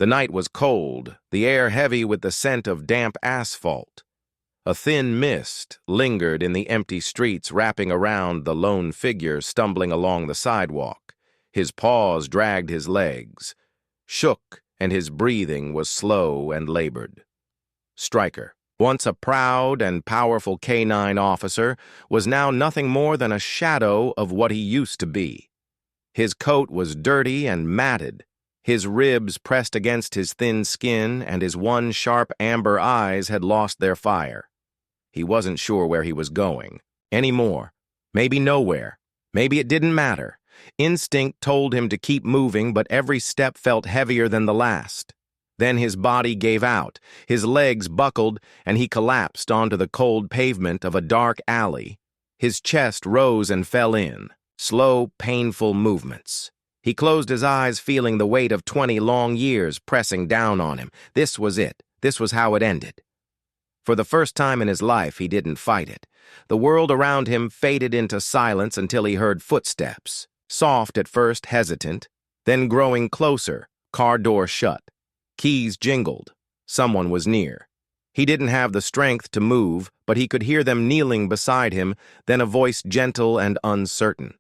The night was cold, the air heavy with the scent of damp asphalt. A thin mist lingered in the empty streets, wrapping around the lone figure stumbling along the sidewalk. His paws dragged his legs, shook, and his breathing was slow and labored. Stryker, once a proud and powerful canine officer, was now nothing more than a shadow of what he used to be. His coat was dirty and matted, his ribs pressed against his thin skin, and his one sharp amber eyes had lost their fire. He wasn't sure where he was going, anymore. Maybe nowhere. Maybe it didn't matter. Instinct told him to keep moving, but every step felt heavier than the last. Then his body gave out, his legs buckled, and he collapsed onto the cold pavement of a dark alley. His chest rose and fell in, slow, painful movements. He closed his eyes, feeling the weight of 20 long years pressing down on him. This was it. This was how it ended. For the first time in his life, he didn't fight it. The world around him faded into silence until he heard footsteps, soft at first, hesitant, then growing closer, car door shut. Keys jingled. Someone was near. He didn't have the strength to move, but he could hear them kneeling beside him, then a voice gentle and uncertain.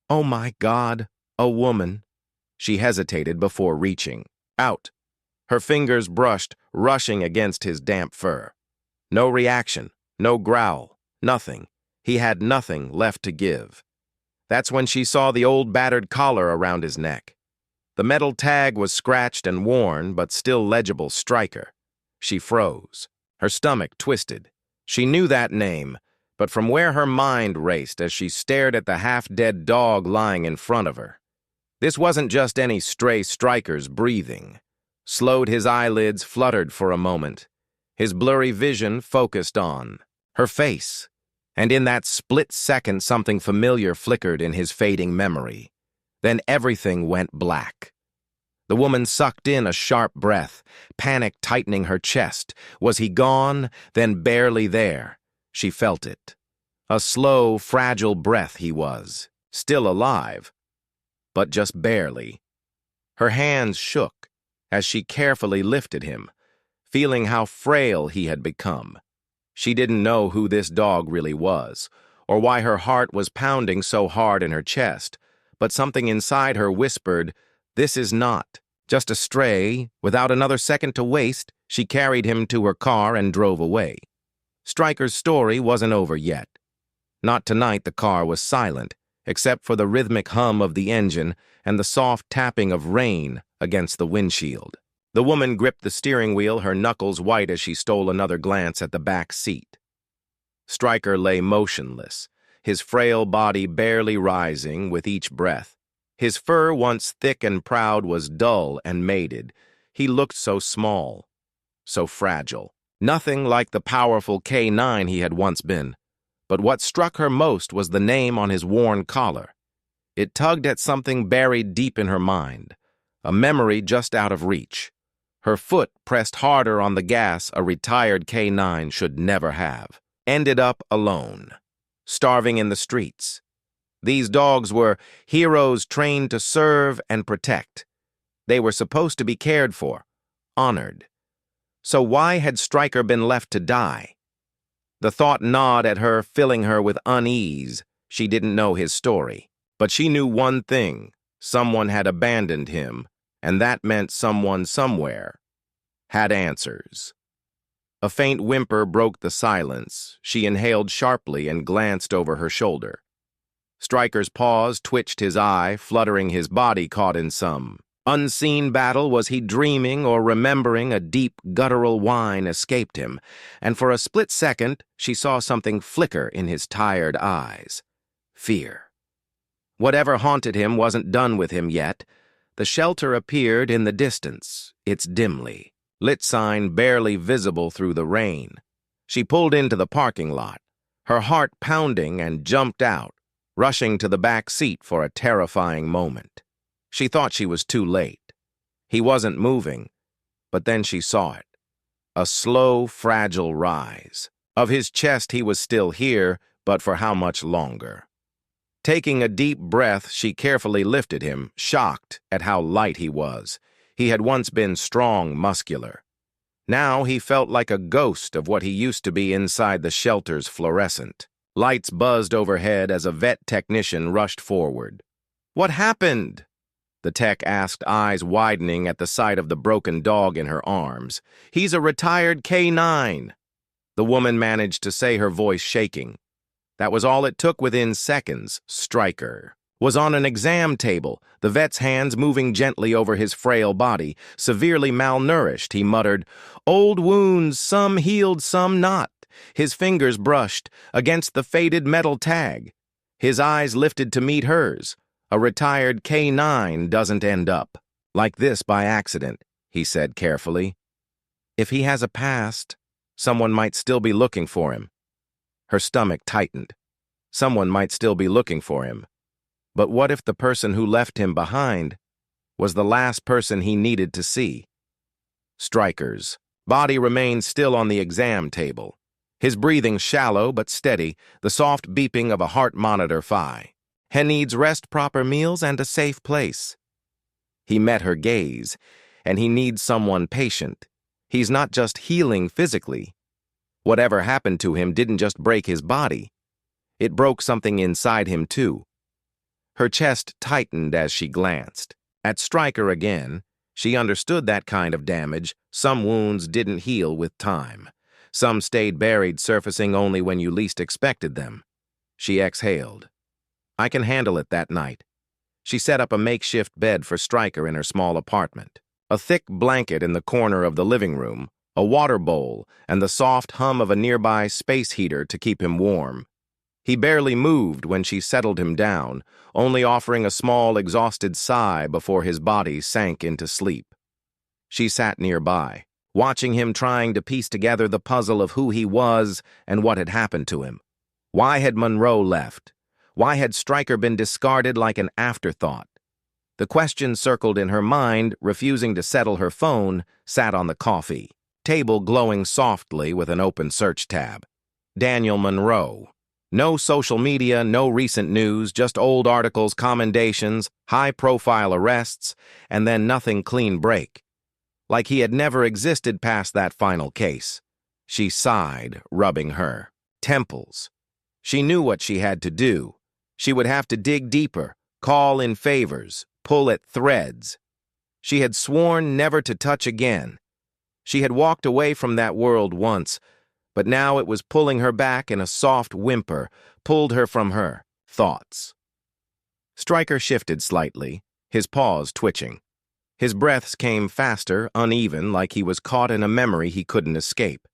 "Oh my God, a woman." She hesitated before reaching. Out. Her fingers brushed, rushing against his damp fur. No reaction, no growl, nothing. He had nothing left to give. That's when she saw the old battered collar around his neck. The metal tag was scratched and worn, but still legible, Stryker. She froze. Her stomach twisted. She knew that name, but from where her mind raced as she stared at the half-dead dog lying in front of her. This wasn't just any stray Stryker's breathing. Slowed, his eyelids fluttered for a moment. His blurry vision focused on her face, and in that split second something familiar flickered in his fading memory. Then everything went black. The woman sucked in a sharp breath, panic tightening her chest. Was he gone, then barely there? She felt it. A slow, fragile breath he was, still alive, but just barely. Her hands shook as she carefully lifted him, feeling how frail he had become. She didn't know who this dog really was, or why her heart was pounding so hard in her chest, but something inside her whispered, "This is not just a stray." Without another second to waste, she carried him to her car and drove away. Stryker's story wasn't over yet. Not tonight. The car was silent, except for the rhythmic hum of the engine and the soft tapping of rain against the windshield. The woman gripped the steering wheel, her knuckles white as she stole another glance at the back seat. Stryker lay motionless, his frail body barely rising with each breath. His fur, once thick and proud, was dull and mated. He looked so small, so fragile. Nothing like the powerful K9 he had once been. But what struck her most was the name on his worn collar. It tugged at something buried deep in her mind, a memory just out of reach. Her foot pressed harder on the gas a retired K9 should never have. Ended up alone, starving in the streets. These dogs were heroes trained to serve and protect. They were supposed to be cared for, honored. So why had Stryker been left to die? The thought gnawed at her, filling her with unease. She didn't know his story, but she knew one thing. Someone had abandoned him, and that meant someone somewhere had answers. A faint whimper broke the silence. She inhaled sharply and glanced over her shoulder. Stryker's paws twitched his eye, fluttering his body caught in some unseen battle. Was he dreaming or remembering? A deep, guttural whine escaped him, and for a split second she saw something flicker in his tired eyes. Fear. Whatever haunted him wasn't done with him yet. The shelter appeared in the distance, its dimly lit sign barely visible through the rain. She pulled into the parking lot, her heart pounding, and jumped out, rushing to the back seat for a terrifying moment. She thought she was too late. He wasn't moving, but then she saw it. A slow, fragile rise. Of his chest he was still here, but for how much longer? Taking a deep breath, she carefully lifted him, shocked at how light he was. He had once been strong, muscular. Now he felt like a ghost of what he used to be inside the shelter's fluorescent. Lights buzzed overhead as a vet technician rushed forward. "What happened?" the tech asked, eyes widening at the sight of the broken dog in her arms. "He's a retired K9. The woman managed to say, her voice shaking. That was all it took. Within seconds, Stryker was on an exam table, the vet's hands moving gently over his frail body. Severely malnourished, he muttered, "Old wounds, some healed, some not." His fingers brushed against the faded metal tag. His eyes lifted to meet hers. "A retired K9 doesn't end up like this by accident," he said carefully. "If he has a past, someone might still be looking for him." Her stomach tightened. Someone might still be looking for him. But what if the person who left him behind was the last person he needed to see? Stryker's body remained still on the exam table. His breathing shallow but steady, the soft beeping of a heart monitor. "He needs rest, proper meals, and a safe place." He met her gaze, and he needs someone patient. He's not just healing physically. Whatever happened to him didn't just break his body. It broke something inside him, too. Her chest tightened as she glanced at Stryker again. She understood that kind of damage. Some wounds didn't heal with time. Some stayed buried, surfacing only when you least expected them. She exhaled. "I can handle it." That night, she set up a makeshift bed for Stryker in her small apartment. A thick blanket in the corner of the living room, a water bowl, and the soft hum of a nearby space heater to keep him warm. He barely moved when she settled him down, only offering a small, exhausted sigh before his body sank into sleep. She sat nearby, watching him, trying to piece together the puzzle of who he was and what had happened to him. Why had Monroe left? Why had Stryker been discarded like an afterthought? The question circled in her mind, refusing to settle. Her phone sat on the coffee table, glowing softly with an open search tab. Daniel Monroe. No social media, no recent news, just old articles, commendations, high-profile arrests, and then nothing. Clean break. Like he had never existed past that final case. She sighed, rubbing her temples. She knew what she had to do. She would have to dig deeper, call in favors, pull at threads. She had sworn never to touch again. She had walked away from that world once, but now it was pulling her back, and a soft whimper pulled her from her thoughts. Stryker shifted slightly, his paws twitching. His breaths came faster, uneven, like he was caught in a memory he couldn't escape.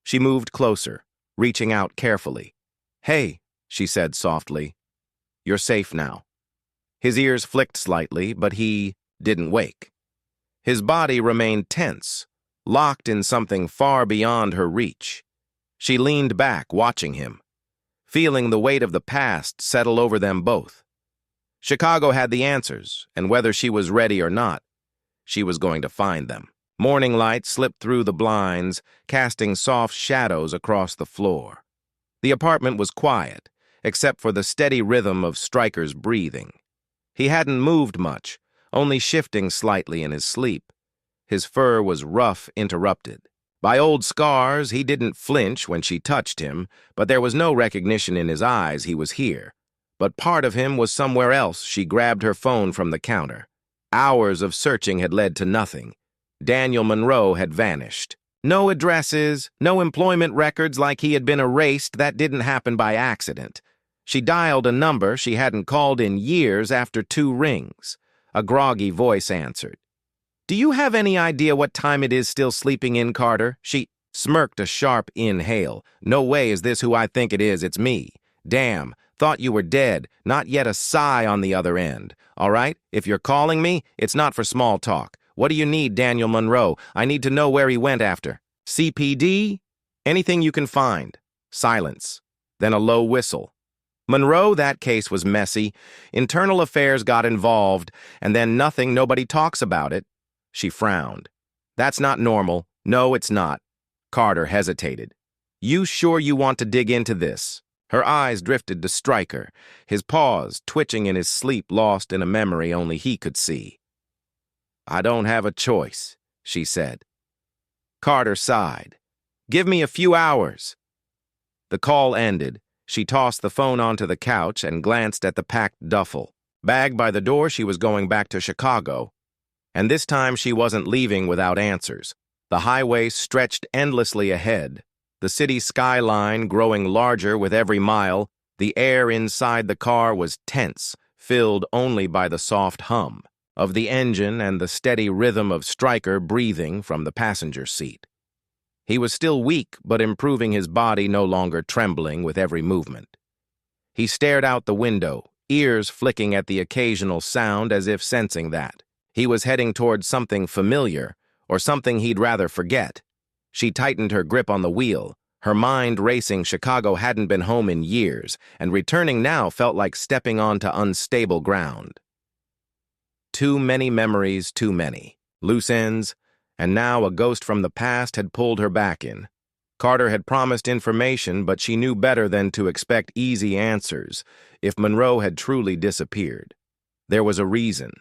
She moved closer, reaching out carefully. "Hey," she said softly. "You're safe now." His ears flicked slightly, but he didn't wake. His body remained tense, locked in something far beyond her reach. She leaned back, watching him, feeling the weight of the past settle over them both. Chicago had the answers, and whether she was ready or not, she was going to find them. Morning light slipped through the blinds, casting soft shadows across the floor. The apartment was quiet, except for the steady rhythm of Stryker's breathing. He hadn't moved much, only shifting slightly in his sleep. His fur was rough, interrupted. By old scars, he didn't flinch when she touched him, but there was no recognition in his eyes he was here. But part of him was somewhere else. She grabbed her phone from the counter. Hours of searching had led to nothing. Daniel Monroe had vanished. No addresses, no employment records, like he had been erased. That didn't happen by accident. She dialed a number she hadn't called in years. After 2 rings, a groggy voice answered. "Do you have any idea what time it is? Still sleeping in, Carter?" She smirked a sharp inhale. "No way is this who I think it is. It's me. Damn, thought you were dead." Not yet a sigh on the other end. "All right, if you're calling me, it's not for small talk. What do you need, Daniel Monroe? I need to know where he went after." "CPD? Anything you can find." Silence, then a low whistle. "Monroe, that case was messy. Internal affairs got involved, and then nothing. Nobody talks about it." She frowned. "That's not normal." "No, it's not." Carter hesitated. "You sure you want to dig into this?" Her eyes drifted to Stryker, his paws twitching in his sleep, lost in a memory only he could see. I don't have a choice, she said. Carter sighed. Give me a few hours. The call ended. She tossed the phone onto the couch and glanced at the packed duffel. Bag by the door, she was going back to Chicago. And this time she wasn't leaving without answers. The highway stretched endlessly ahead, the city skyline growing larger with every mile. The air inside the car was tense, filled only by the soft hum of the engine and the steady rhythm of Stryker breathing from the passenger seat. He was still weak, but improving, his body no longer trembling with every movement. He stared out the window, ears flicking at the occasional sound as if sensing that he was heading towards something familiar, or something he'd rather forget. She tightened her grip on the wheel, her mind racing. Chicago hadn't been home in years, and returning now felt like stepping onto unstable ground. Too many memories, too many loose ends, and now a ghost from the past had pulled her back in. Carter had promised information, but she knew better than to expect easy answers. If Monroe had truly disappeared, there was a reason,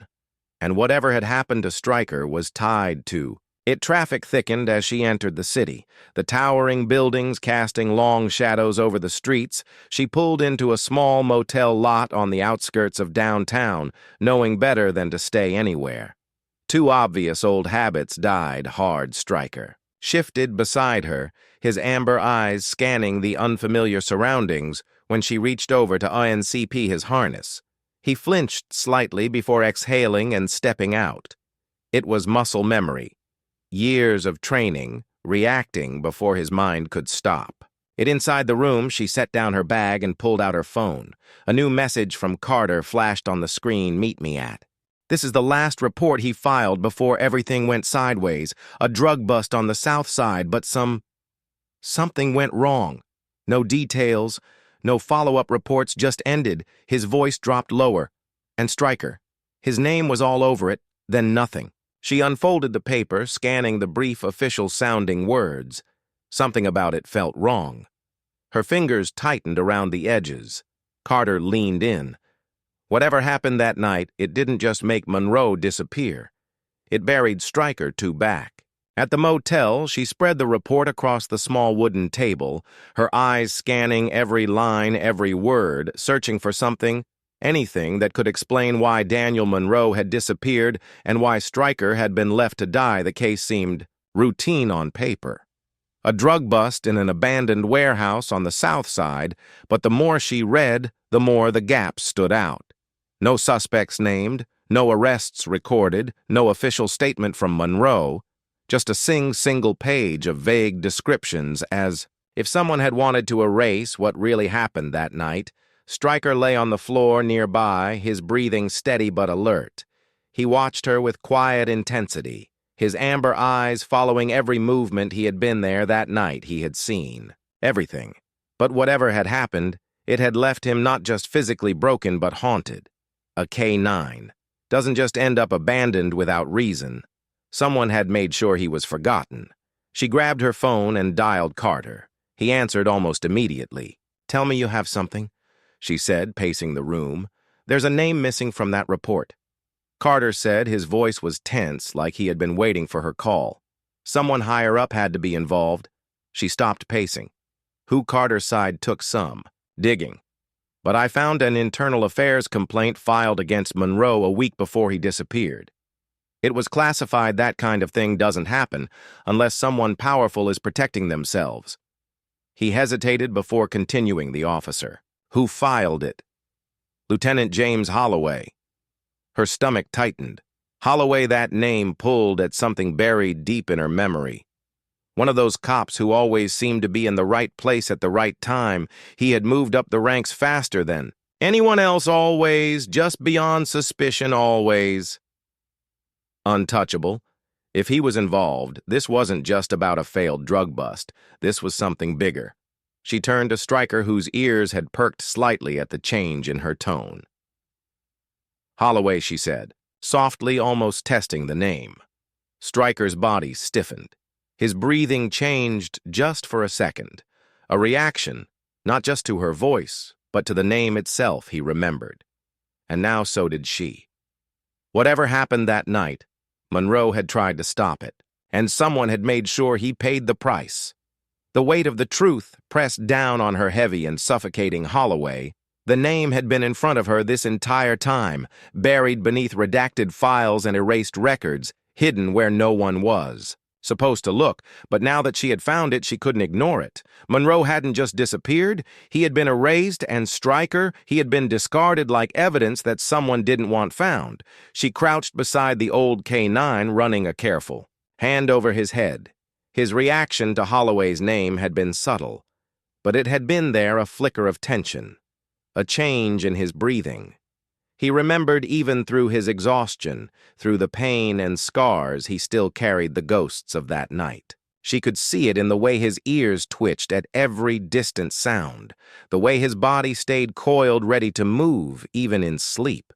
and whatever had happened to Stryker was tied to it. Traffic thickened as she entered the city, the towering buildings casting long shadows over the streets. She pulled into a small motel lot on the outskirts of downtown, knowing better than to stay anywhere. Two obvious old habits died hard. Stryker shifted beside her, his amber eyes scanning the unfamiliar surroundings. When she reached over to uncp his harness, he flinched slightly before exhaling and stepping out. It was muscle memory. Years of training, reacting before his mind could stop. Inside the room, she set down her bag and pulled out her phone. A new message from Carter flashed on the screen. Meet me at. This is the last report he filed before everything went sideways. A drug bust on the south side, but something went wrong. No details, no follow-up reports, just ended. His voice dropped lower. And Stryker. His name was all over it, then nothing. She unfolded the paper, scanning the brief official-sounding words. Something about it felt wrong. Her fingers tightened around the edges. Carter leaned in. Whatever happened that night, it didn't just make Monroe disappear. It buried Stryker too back. At the motel, she spread the report across the small wooden table, her eyes scanning every line, every word, searching for something, anything that could explain why Daniel Monroe had disappeared and why Stryker had been left to die. The case seemed routine on paper. A drug bust in an abandoned warehouse on the south side, but the more she read, the more the gaps stood out. No suspects named, no arrests recorded, no official statement from Monroe, just a single page of vague descriptions, as if someone had wanted to erase what really happened that night. Stryker lay on the floor nearby, his breathing steady but alert. He watched her with quiet intensity, his amber eyes following every movement. He had been there that night. He had seen everything. But whatever had happened, it had left him not just physically broken but haunted. A K-9 doesn't just end up abandoned without reason. Someone had made sure he was forgotten. She grabbed her phone and dialed Carter. He answered almost immediately. Tell me you have something, she said, pacing the room. There's a name missing from that report. Carter said, his voice was tense, like he had been waiting for her call. Someone higher up had to be involved. She stopped pacing. Who? Carter's side took some digging. But I found an internal affairs complaint filed against Monroe a week before he disappeared. It was classified. That kind of thing doesn't happen unless someone powerful is protecting themselves. He hesitated before continuing. The officer. Who filed it? Lieutenant James Holloway. Her stomach tightened. Holloway, that name pulled at something buried deep in her memory. One of those cops who always seemed to be in the right place at the right time. He had moved up the ranks faster than anyone else, always, just beyond suspicion, always. Untouchable. If he was involved, this wasn't just about a failed drug bust. This was something bigger. She turned to Stryker, whose ears had perked slightly at the change in her tone. Holloway, she said, softly, almost testing the name. Stryker's body stiffened. His breathing changed just for a second. A reaction, not just to her voice, but to the name itself. He remembered. And now so did she. Whatever happened that night, Monroe had tried to stop it, and someone had made sure he paid the price. The weight of the truth pressed down on her heavy and suffocating Holloway. The name had been in front of her this entire time, buried beneath redacted files and erased records, hidden where no one was supposed to look, but now that she had found it, she couldn't ignore it. Monroe hadn't just disappeared, he had been erased, and Stryker, he had been discarded like evidence that someone didn't want found. She crouched beside the old K9, running a careful hand over his head. His reaction to Holloway's name had been subtle, but it had been there, a flicker of tension, a change in his breathing. He remembered even through his exhaustion, through the pain and scars, he still carried the ghosts of that night. She could see it in the way his ears twitched at every distant sound, the way his body stayed coiled, ready to move, even in sleep.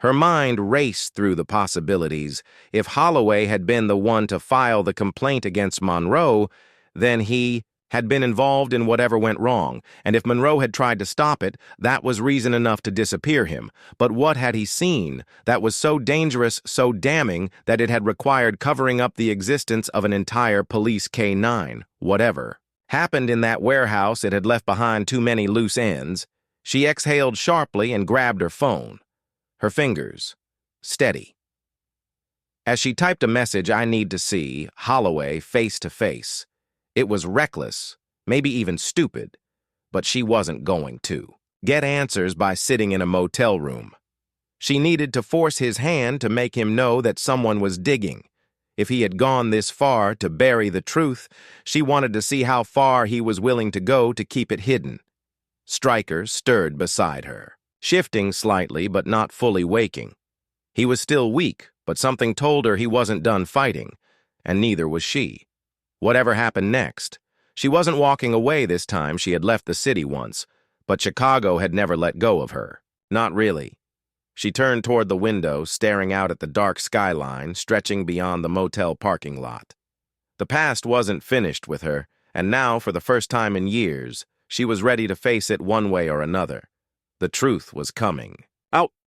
Her mind raced through the possibilities. If Holloway had been the one to file the complaint against Monroe, then he had been involved in whatever went wrong, and if Monroe had tried to stop it, that was reason enough to disappear him. But what had he seen that was so dangerous, so damning, that it had required covering up the existence of an entire police K9, whatever happened in that warehouse? It had left behind too many loose ends. She exhaled sharply and grabbed her phone. Her fingers steady. As she typed a message, "I need to see Holloway face to face." It was reckless, maybe even stupid, but she wasn't going to get answers by sitting in a motel room. She needed to force his hand to make him know that someone was digging. If he had gone this far to bury the truth, she wanted to see how far he was willing to go to keep it hidden. Stryker stirred beside her, shifting slightly but not fully waking. He was still weak, but something told her he wasn't done fighting, and neither was she. Whatever happened next, she wasn't walking away this time. She had left the city once, but Chicago had never let go of her. Not really. She turned toward the window, staring out at the dark skyline stretching beyond the motel parking lot. The past wasn't finished with her, and now, for the first time in years, she was ready to face it one way or another. The truth was coming out.